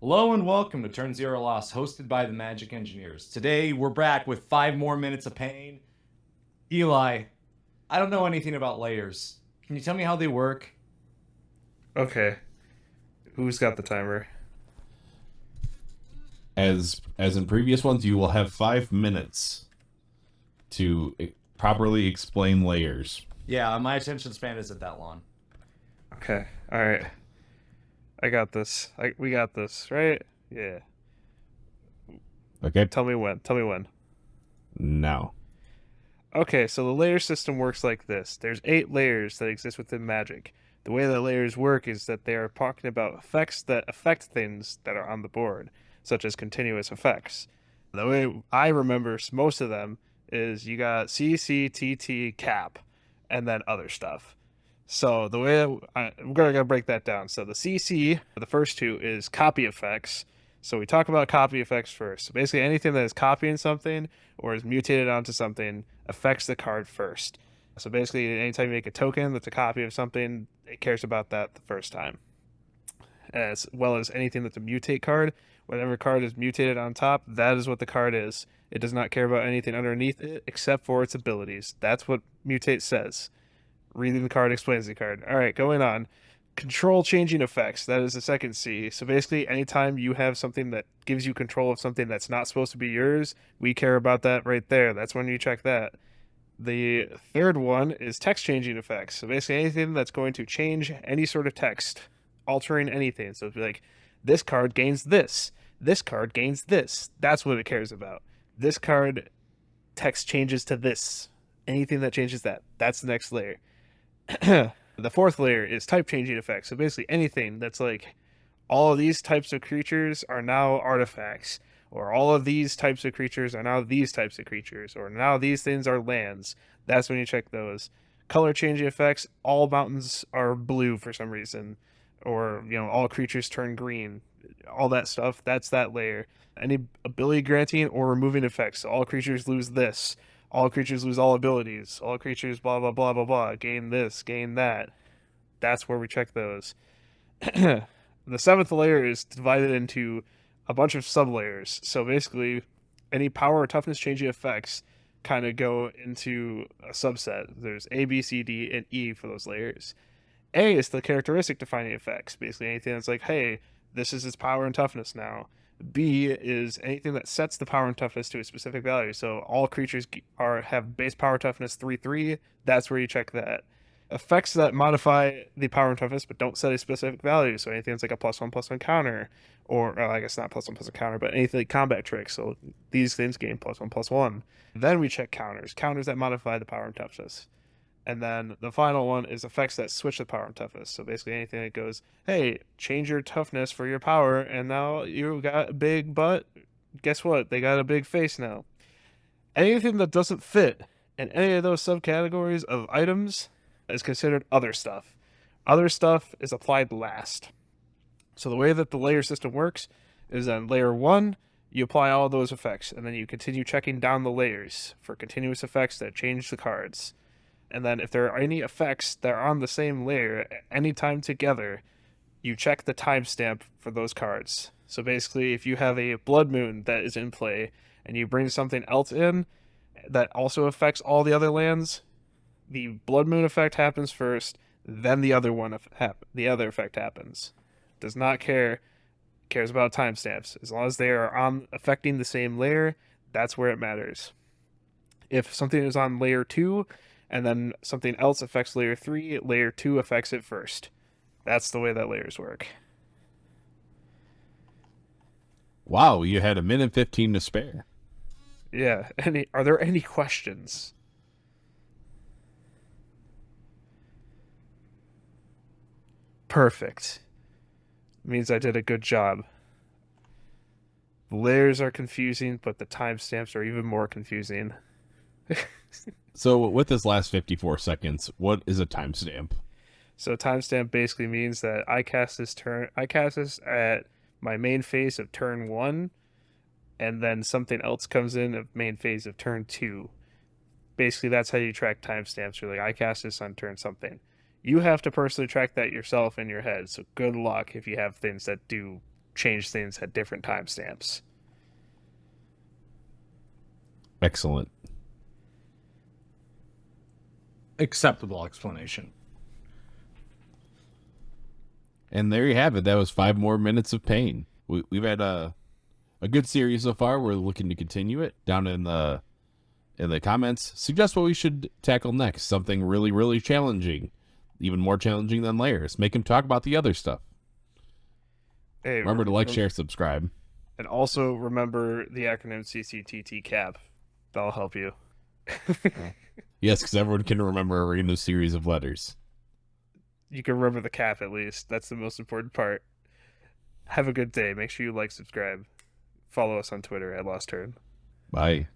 Hello and welcome to Turn Zero Lost, hosted by the Magic Engineers. Today we're back with 5 more minutes of pain. Eli, I don't know anything about layers. Can you tell me how they work? Okay, who's got the timer? As in previous ones, you will have 5 minutes to properly explain layers. Yeah, my attention span isn't that long. Okay, all right. I got this. We got this, right? Yeah. Okay, Tell me when. Tell me when. now. Okay, so the layer system works like this. There's 8 layers that exist within Magic. The way that layers work is that they are talking about effects that affect things that are on the board, such as continuous effects. The way I remember most of them is you got CC, TT, Cap, and then other stuff. So the way I'm gonna break that down. So the CC, the first two, is copy effects. So we talk about copy effects first. So basically, anything that is copying something or is mutated onto something affects the card first. So basically, anytime you make a token that's a copy of something, it cares about that the first time. As well as anything that's a mutate card, whatever card is mutated on top, that is what the card is. It does not care about anything underneath it except for its abilities. That's what mutate says. Reading the card explains the card. All right, going on. Control changing effects. That is the second C. So basically, anytime you have something that gives you control of something that's not supposed to be yours, we care about that right there. That's when you check that. The third one is text changing effects. So basically, anything that's going to change any sort of text, altering anything. So it'd be like, this card gains this. This card gains this. That's what it cares about. This card text changes to this. Anything that changes that. That's the next layer. The fourth layer is type changing effects. So basically anything that's like all of these types of creatures are now artifacts, or all of these types of creatures are now these types of creatures, or now these things are lands. That's when you check those. Color changing effects, all mountains are blue for some reason, or all creatures turn green. All that stuff, that's that layer. Any ability granting or removing effects, so all creatures lose this, all creatures lose all abilities. All creatures, blah, blah, blah, blah, blah. Gain this, gain that. That's where we check those. The seventh layer is divided into a bunch of sub layers. So basically, any power or toughness changing effects kind of go into a subset. There's A, B, C, D, and E for those layers. A is the characteristic defining effects. Basically, anything that's like, hey, this is its power and toughness now. B is anything that sets the power and toughness to a specific value. So all creatures have base power toughness 3/3. That's where you check that. Effects that modify the power and toughness but don't set a specific value. So anything that's like a +1/+1 counter, or I guess not +1/+1 counter, but anything like combat tricks. So these things gain +1/+1. Then we check counters that modify the power and toughness. And then the final one is effects that switch the power and toughness. So basically anything that goes, hey, change your toughness for your power, and now you got a big butt. Guess what? They got a big face now. Anything that doesn't fit in any of those subcategories of items is considered other stuff. Other stuff is applied last. So the way that the layer system works is on layer 1, you apply all those effects, and then you continue checking down the layers for continuous effects that change the cards. And then if there are any effects that are on the same layer at any time together, you check the timestamp for those cards. So basically, if you have a Blood Moon that is in play and you bring something else in that also affects all the other lands, the Blood Moon effect happens first, then the other effect happens. Does not care, cares about timestamps. As long as they are on affecting the same layer, that's where it matters. If something is on layer 2 and then something else affects layer 3, layer 2 affects it first. That's the way that layers work. Wow, you had a minute 15 to spare. Yeah. Are there any questions? Perfect. Means I did a good job. The layers are confusing, but the timestamps are even more confusing. So with this last 54 seconds, what is a timestamp? So timestamp basically means that I cast this at my main phase of turn 1, and then something else comes in of main phase of turn 2. Basically, that's how you track timestamps. You're like, I cast this on turn something. You have to personally track that yourself in your head. So good luck if you have things that do change things at different timestamps. Excellent. Acceptable explanation. And there you have it. That was 5 more minutes of pain. We've had a good series so far. We're looking to continue it. Down in the comments, suggest what we should tackle next. Something really, really challenging, even more challenging than layers. Make him talk about the other stuff. Hey, Remember to like, share, subscribe. and also remember the acronym CCTT CAP. That'll help you. Yes, because everyone can remember a random series of letters. You can remember the CAP at least. That's the most important part. Have a good day. Make sure you like, subscribe. Follow us on Twitter at Lost Turn. Bye.